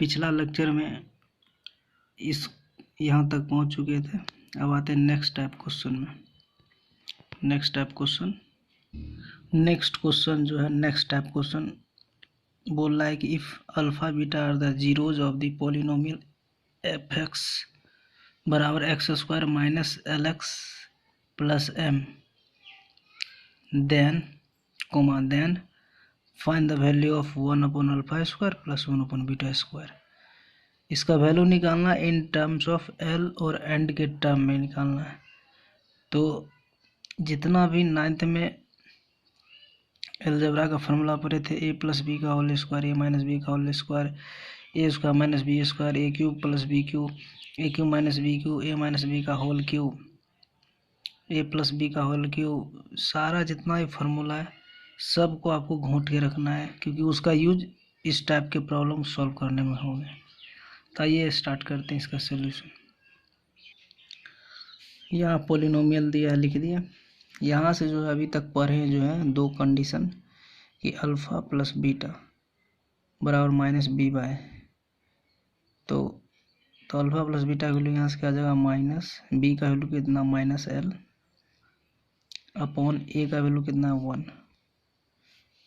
पिछला लेक्चर में इस यहाँ तक पहुँच चुके थे। अब आते हैं नेक्स्ट टाइप क्वेश्चन में। नेक्स्ट टाइप क्वेश्चन बोल रहा है कि if alpha beta are the zeros of the polynomial F X बराबर X square minus L X plus M then find the value of 1 alpha square plus 1 beta square. इसका value निकालना in terms of L और M के term में निकालना है। तो जितना भी 9th में अलजेब्रा का फॉर्मूला पढ़े थे, ए प्लस बी का होल स्क्वायर, ए माइनस बी का होल स्क्वायर, ए स्क्वायर माइनस बी स्क्वायर, ए क्यूब प्लस बी क्यूब, ए क्यूब माइनस बी क्यूब, ए माइनस बी का होल क्यूब, ए प्लस बी का होल क्यूब, सारा जितना भी फार्मूला है सबको आपको घोंट के रखना है, क्योंकि उसका यूज इस टाइप के प्रॉब्लम सॉल्व करने में होंगे। तो आइए स्टार्ट करते हैं इसका सोल्यूशन। यहाँ पॉलिनोमियल दिया लिख दिया। यहाँ से जो है अभी तक पढ़े जो है दो कंडीशन कि अल्फ़ा प्लस बीटा बराबर माइनस बी बाय, तो अल्फ़ा प्लस बीटा का वैल्यू यहाँ से क्या आ जाएगा माइनस, बी का वैल्यू कितना माइनस एल अपॉन ए का वैल्यू कितना 1।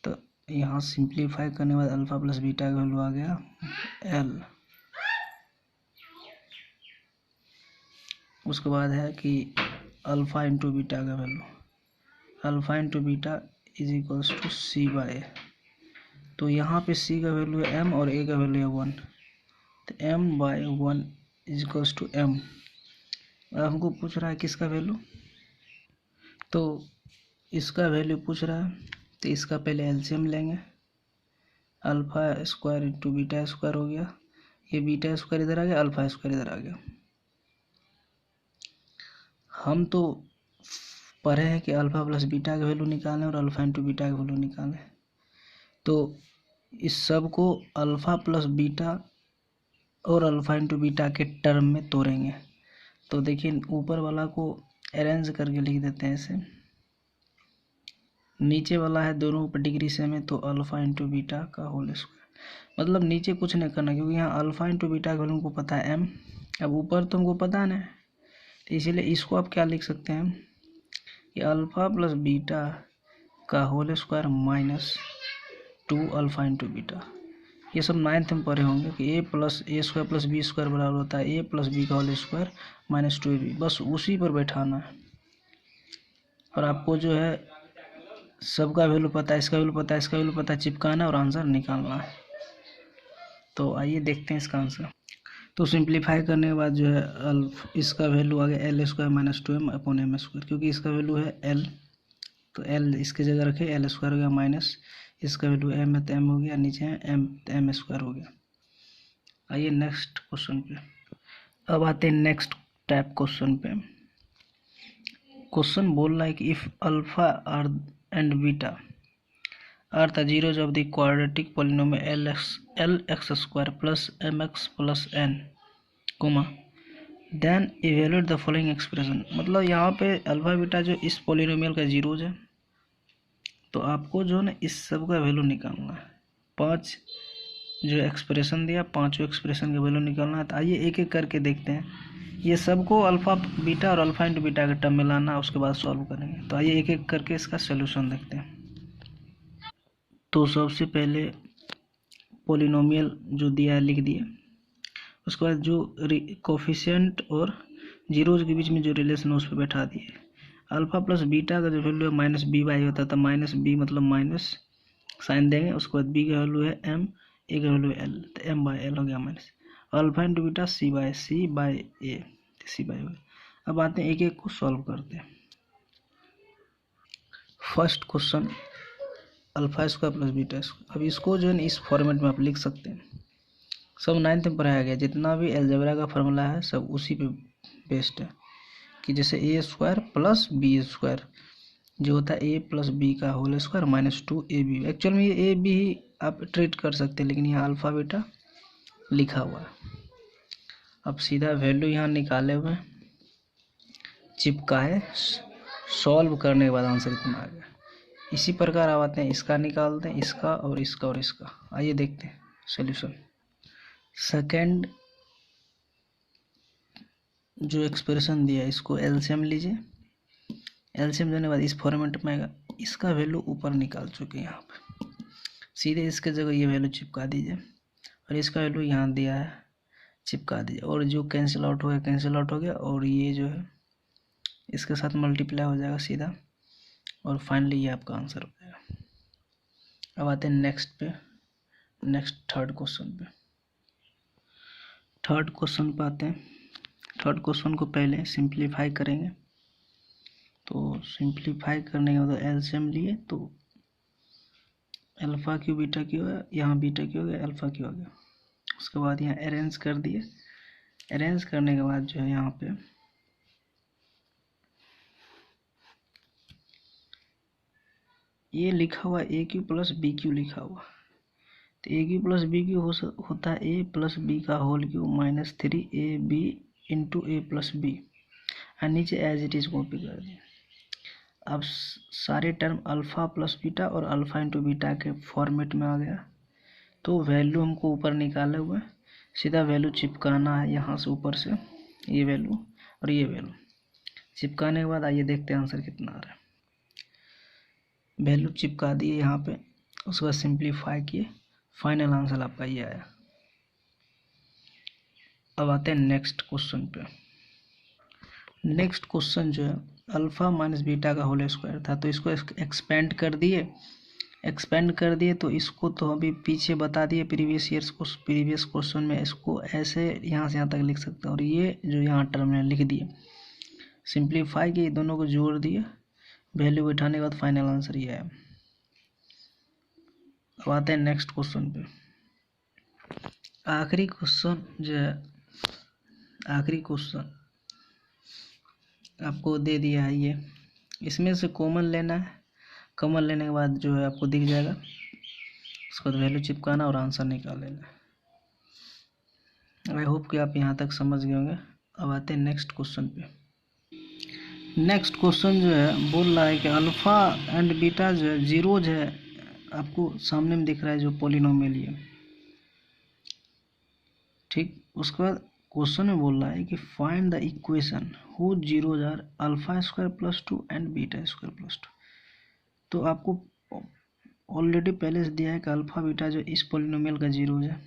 तो यहाँ सिंप्लीफाई करने के बाद अल्फ़ा प्लस बीटा का वैल्यू आ गया एल। उसके बाद है कि अल्फ़ा इंटू बीटा का value, alpha into beta is equals to C by A. तो यहाँ पे सी का वैल्यू है एम और ए का वैल्यू है 1, तो M by 1 is equals to M. अब हमको पूछ रहा है किसका वैल्यू, तो इसका वैल्यू पूछ रहा है, तो इसका पहले एलसीएम लेंगे। Alpha square into beta square हो गया, ये बीटा स्क्वायर इधर आ गया, अल्फ़ा स्क्वायर इधर आ गया। हम तो पढ़े हैं कि अल्फ़ा प्लस बीटा का वैल्यू निकालें और अल्फ़ा इंटू बीटा का वैल्यू निकालें। तो इस सब को अल्फ़ा प्लस बीटा और अल्फ़ा इंटू बीटा के टर्म में तोड़ेंगे। तो देखिए ऊपर वाला को अरेंज करके लिख देते हैं ऐसे, नीचे वाला है दोनों पर डिग्री सेम है, तो अल्फ़ा इंटू बीटा का होल स्क्वायर। मतलब नीचे कुछ नहीं करना, क्योंकि यहाँ अल्फ़ा इंटू बीटा का वैल्यू हमको पता है एम, अब ऊपर तो हमको पता नहीं, तो इसीलिए इसको आप क्या लिख सकते हैं कि अल्फ़ा प्लस बीटा का whole square minus 2 alpha into beta. ये सब 9th में पढ़े होंगे कि A square plus B square बराबर होता है ए प्लस बी का होल स्क्वायर माइनस 2ab। बस उसी पर बैठाना है, और आपको जो है सबका वैल्यू पता है, इसका वैल्यू पता है, इसका वैल्यू पता है, चिपकाना और आंसर निकालना है। तो आइए देखते हैं इसका आंसर। तो सिंप्लीफाई करने के बाद जो है इसका वैल्यू आ गया L square minus 2m upon M square, क्योंकि इसका वैल्यू है एल, तो एल इसके जगह रखे, एल स्क्वायर हो गया माइनस इसका वैल्यू एम है तो एम हो गया, नीचे है एम तो एम स्क्वायर हो गया। आइए नेक्स्ट क्वेश्चन पे। अब आते हैं नेक्स्ट टाइप क्वेश्चन पे। क्वेश्चन बोल रहा है कि if alpha are and beta are the zeros of the quadratic polynomial L X square plus M X plus N then evaluate the following expression. मतलब यहाँ पे अल्फा बीटा जो इस पॉलिनोमियल का जीरोज है, तो आपको जो है ना इस सब का वैल्यू निकालना है। 5 जो एक्सप्रेशन दिया, पांचों एक्सप्रेशन का वैल्यू निकालना है। तो आइए एक एक करके देखते हैं। ये सबको अल्फ़ा बीटा और अल्फ़ा इंटू बीटा के टर्म में लाना, उसके बाद सॉल्व करेंगे। तो आइए एक एक करके इसका सोल्यूशन देखते हैं। तो सबसे पहले पॉलिनोमियल जो दिया है लिख दिए, उसके बाद जो कोफिशिएंट और जीरोज के बीच में जो रिलेशन है उस पर बैठा दिए। अल्फ़ा प्लस बीटा का जो वैल्यू है माइनस बी बाई होता था, माइनस बी मतलब माइनस साइन देंगे, उसके बाद बी का वैल्यू है एम, ए का वैल्यू एल, तो एम बाई एल हो गया minus alpha into beta C by A, C by हो गया। अब आते हैं एक एक को सॉल्व करते हैं। First question alpha square plus beta square. अब इसको जो है ना इस फॉर्मेट में आप लिख सकते हैं। सब 9th में पढ़ाया गया, जितना भी अलजेब्रा का फार्मूला है सब उसी पे बेस्ड है, कि जैसे A square plus B square जो होता है ए प्लस बी का whole square minus 2ab। Actual में ये ए बी ही आप ट्रीट कर सकते हैं, लेकिन यहाँ अल्फ़ा बीटा लिखा हुआ है। अब सीधा वैल्यू यहाँ निकाले हुए चिपकाए, सॉल्व करने के बाद आंसर इतना आ गया। इसी प्रकार अब आते हैं इसका निकालते हैं, इसका और इसका और इसका। आइए देखते हैं सोल्यूशन। सेकेंड जो एक्सप्रेशन दिया है इसको एलसीएम लीजिए, एलसीएम देने के बाद इस फॉर्मेट में आएगा, इसका वैल्यू ऊपर निकाल चुके हैं यहाँ पे, सीधे इसके जगह ये वैल्यू चिपका दीजिए और इसका वैल्यू यहाँ दिया है चिपका दीजिए, और जो कैंसिल आउट हो गया कैंसिल आउट हो गया, और ये जो है इसके साथ मल्टीप्लाई हो जाएगा सीधा, और फाइनली ये आपका आंसर हो जाएगा। अब आते हैं नेक्स्ट पे, नेक्स्ट थर्ड क्वेश्चन पे। थर्ड क्वेश्चन पे आते हैं। थर्ड क्वेश्चन को पहले सिंप्लीफाई करेंगे, तो सिंप्लीफाई करने के बाद एलसीएम लिए तो अल्फ़ा क्यू बीटा क्यू है, यहाँ बीटा क्यू हो गया अल्फ़ा क्यू हो गया। उसके बाद यहाँ अरेंज कर दिए, अरेंज करने के बाद जो है यहाँ पे ये लिखा हुआ A Q plus B Q लिखा हुआ, तो A Q plus B Q होता है ए प्लस बी का whole Q minus 3ab into A plus B, और नीचे एज इट इज कॉपी कर दिए। अब सारे टर्म अल्फ़ा प्लस बीटा और अल्फ़ा इंटू बीटा के फॉर्मेट में आ गया, तो वैल्यू हमको ऊपर निकाले हुए सीधा वैल्यू चिपकाना है यहाँ से ऊपर से, ये वैल्यू और ये वैल्यू चिपकाने के बाद आइए देखते हैं आंसर कितना आ रहा है। वैल्यू चिपका दिए यहाँ पे, उसके बाद सिंप्लीफाई किए, फाइनल आंसर आपका ये आया। अब आते हैं नेक्स्ट क्वेश्चन पे। नेक्स्ट क्वेश्चन जो है अल्फ़ा माइनस बीटा का होल स्क्वायर था, तो इसको एक्सपेंड कर दिए, एक्सपेंड कर दिए तो इसको तो अभी पीछे बता दिए प्रीवियस क्वेश्चन में, इसको ऐसे यहाँ से यहाँ तक लिख सकते हैं, और ये जो यहाँ टर्म में लिख दिए, सिंप्लीफाई किए, दोनों को जोड़ दिए, वैल्यू बैठाने के बाद फाइनल आंसर ये है। अब आते हैं नेक्स्ट क्वेश्चन पे। आखिरी क्वेश्चन जो है, आखिरी क्वेश्चन आपको दे दिया है, ये इसमें से कॉमन लेना है, कॉमन लेने के बाद जो है आपको दिख जाएगा, उसके बाद वैल्यू चिपकाना और आंसर निकाल लेना। आई होप कि आप यहाँ तक समझ गए होंगे। अब आते हैं नेक्स्ट क्वेश्चन पे। नेक्स्ट क्वेश्चन जो है बोल रहा है कि अल्फ़ा एंड बीटा जो है जीरोज है, आपको सामने में दिख रहा है जो पॉलिनोमियल है, ठीक। उसके बाद क्वेश्चन में बोल रहा है कि find the equation who zeros are alpha square plus 2 and beta square plus 2। तो आपको ऑलरेडी पहले से दिया है कि अल्फ़ा बीटा जो इस पॉलिनोमियल का जीरोज है,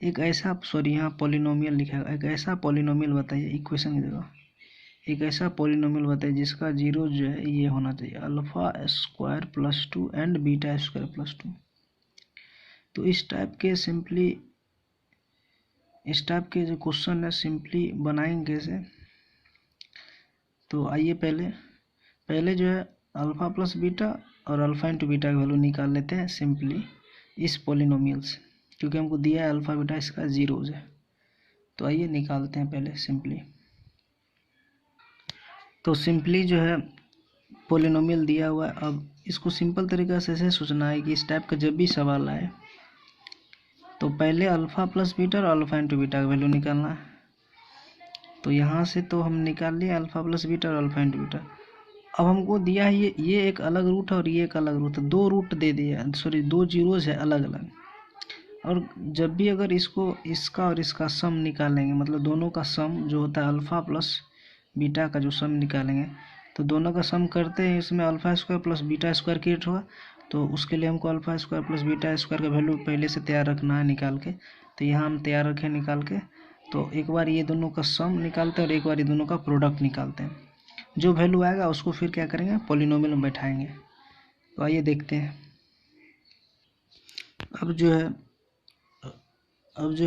एक ऐसा यहाँ पॉलिनोमियल लिखा है, एक ऐसा पॉलिनोमियल बताइए, इक्वेशन की जगह एक ऐसा पॉलिनोमियल बताइए जिसका जीरो जो है ये होना चाहिए alpha square plus 2 and beta square plus 2। तो इस टाइप के जो क्वेश्चन है सिंपली बनाएंगे कैसे, तो आइए पहले जो है अल्फ़ा प्लस बीटा और अल्फ़ा इंटू बीटा का वैल्यू निकाल लेते हैं सिंपली इस पॉलिनोमियल से, क्योंकि हमको दिया है अल्फ़ा बीटा इसका जीरोज है। तो आइए निकालते हैं पहले सिंपली। तो सिंपली जो है पॉलिनोमियल दिया हुआ है, अब इसको सिंपल तरीका से ऐसे सोचना है कि इस टाइप का जब भी सवाल आए तो पहले अल्फ़ा प्लस बीटा और अल्फ़ा इंटू बीटा का वैल्यू निकालना है। तो यहाँ से तो हम निकाल लिए अल्फ़ा प्लस बीटा और अल्फ़ा इंटू बीटा। अब हमको दिया है ये एक अलग रूट है और ये एक अलग रूट है, दो रूट दे दिया, सॉरी दो जीरोज है अलग अलग। और जब भी अगर इसका और इसका सम निकालेंगे, मतलब दोनों का सम जो होता है अल्फ़ा प्लस बीटा का जो सम निकालेंगे, तो दोनों का सम करते हैं, इसमें alpha square plus beta square create होगा, तो उसके लिए हमको alpha square plus beta square का वैल्यू पहले से तैयार रखना है निकाल के। तो यहाँ हम तैयार रखें निकाल के, तो एक बार ये दोनों का सम निकालते हैं और एक बार ये दोनों का प्रोडक्ट निकालते हैं। जो वैल्यू आएगा उसको फिर क्या करेंगे, पॉलिनोमियल में बैठाएंगे। तो आइए देखते हैं। अब जो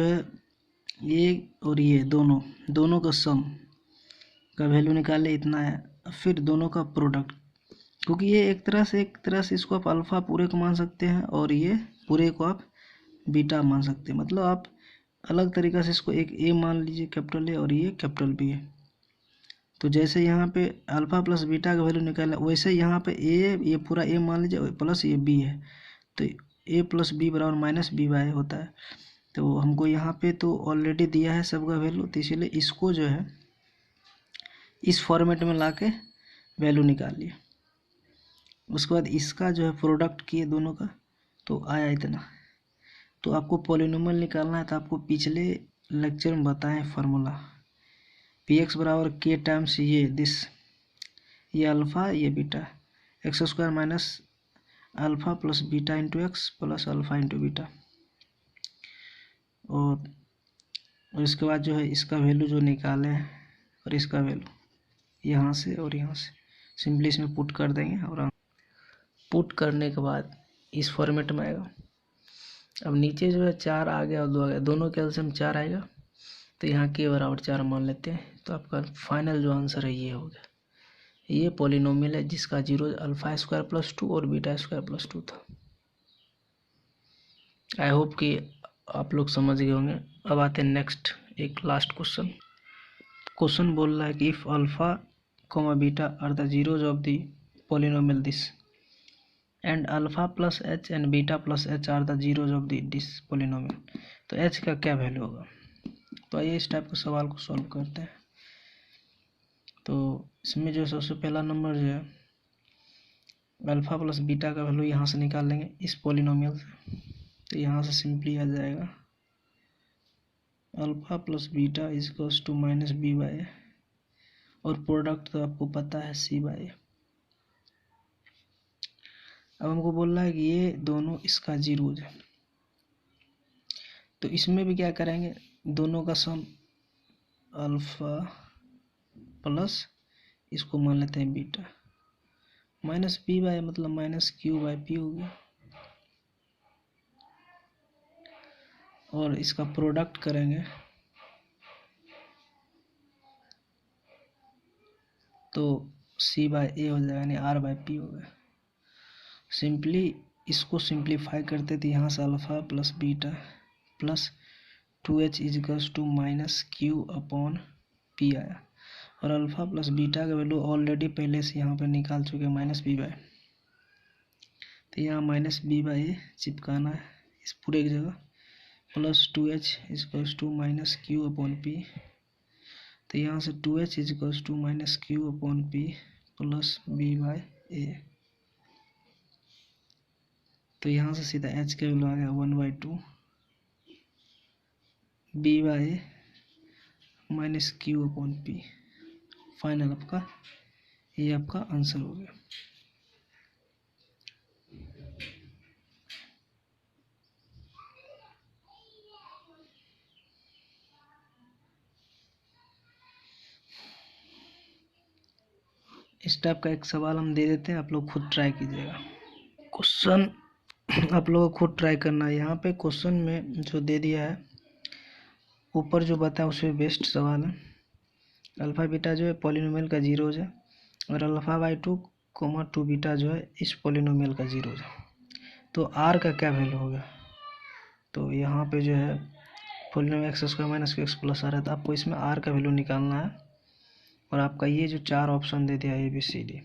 है ये और ये दोनों का सम का वैल्यू निकाले, इतना है। फिर दोनों का प्रोडक्ट, क्योंकि ये एक तरह से इसको आप अल्फ़ा पूरे को मान सकते हैं और ये पूरे को आप बीटा मान सकते हैं, मतलब आप अलग तरीक़ा से इसको एक ए मान लीजिए कैपिटल ए और ये कैपिटल बी है। तो जैसे यहाँ पे अल्फ़ा प्लस बीटा का वैल्यू निकाला, वैसे यहाँ पे ये पूरा ए मान लीजिए प्लस ये बी है, तो ए प्लस बी बराबर माइनस बी वाई होता है। तो हमको यहाँ पे तो ऑलरेडी दिया है सबका वैल्यू, तो इसीलिए इसको जो है इस फॉर्मेट में ला के वैल्यू निकाल लिए। उसके बाद इसका जो है प्रोडक्ट किए दोनों का, तो आया इतना। तो आपको पॉलिनोमियल निकालना है तो आपको पिछले लेक्चर में बताएं फार्मूला पी एक्स बराबर के टाइम्स ये अल्फ़ा ये beta x square minus alpha plus beta into x plus alpha into beta. और इसके बाद जो है इसका वैल्यू जो निकाले हैं और इसका वैल्यू यहाँ से और यहाँ से सिंपली इसमें पुट कर देंगे और पुट करने के बाद इस फॉर्मेट में आएगा। अब नीचे जो है 4 आ गया और 2 आ गया, दोनों के एलसीएम 4 आएगा तो यहाँ के बराबर 4 मान लेते हैं। तो आपका फाइनल जो आंसर है ये हो गया। ये पॉलिनोमियल है जिसका जीरो अल्फ़ा स्क्वायर प्लस 2 और बीटा स्क्वायर प्लस 2 था। आई होप कि आप लोग समझ गए होंगे। अब आते हैं नेक्स्ट एक लास्ट क्वेश्चन। क्वेश्चन बोल रहा है कि if alpha comma beta are the zeros of the polynomial this and alpha plus H and beta plus H are the zeros of this polynomial, तो एच का क्या वैल्यू होगा। तो आइए इस टाइप के सवाल को सॉल्व करते हैं। तो इसमें जो सबसे पहला नंबर जो है अल्फ़ा प्लस बीटा का वैल्यू यहाँ से निकाल लेंगे इस पॉलिनोमियल से। तो यहाँ से सिंपली आ जाएगा alpha plus beta equals to minus B by A और प्रोडक्ट तो आपको पता है सी बाई ए। अब हमको बोल रहा है कि ये दोनों इसका जीरोज है, तो इसमें भी क्या करेंगे दोनों का सम अल्फ़ा प्लस इसको मान लेते हैं बीटा माइनस बी बाई मतलब माइनस क्यू बाई पी हो गया और इसका प्रोडक्ट करेंगे तो सी बाई ए हो जाएगा यानी आर बाई पी हो गया। सिंपली इसको सिंप्लीफाई करते थे यहाँ से alpha plus beta plus 2h equals to minus Q upon P आया और अल्फ़ा प्लस बीटा का वैल्यू ऑलरेडी पहले से यहाँ पे निकाल चुके हैं माइनस बी बाई। तो यहाँ माइनस बी बाई ए चिपकाना है इस पूरे की जगह plus 2h equals to minus Q upon P. तो यहाँ से 2h equals to minus Q upon P plus B by A. तो यहाँ से सीधा h का वैल्यू आ गया 1/2 B by minus Q upon P. Final आपका ये आपका आंसर हो गया। इस टाइप का एक सवाल हम दे देते हैं, आप लोग खुद ट्राई कीजिएगा। क्वेश्चन आप लोगों को खुद ट्राई करना है। यहाँ पे क्वेश्चन में जो दे दिया है ऊपर जो बताया उसमें बेस्ट सवाल है। अल्फ़ा बीटा जो है पॉलिनोमियल का जीरोज है और अल्फ़ा बाई 2 कोमा 2 बीटा जो है इस पॉलिनोमियल का जीरोज है। तो आर का क्या वैल्यू होगा। तो यहाँ पे जो है polynomial X square minus Q X plus R है तो आपको इसमें आर का वैल्यू निकालना है और आपका ये जो 4 ऑप्शन दे दिया ए बी सी डी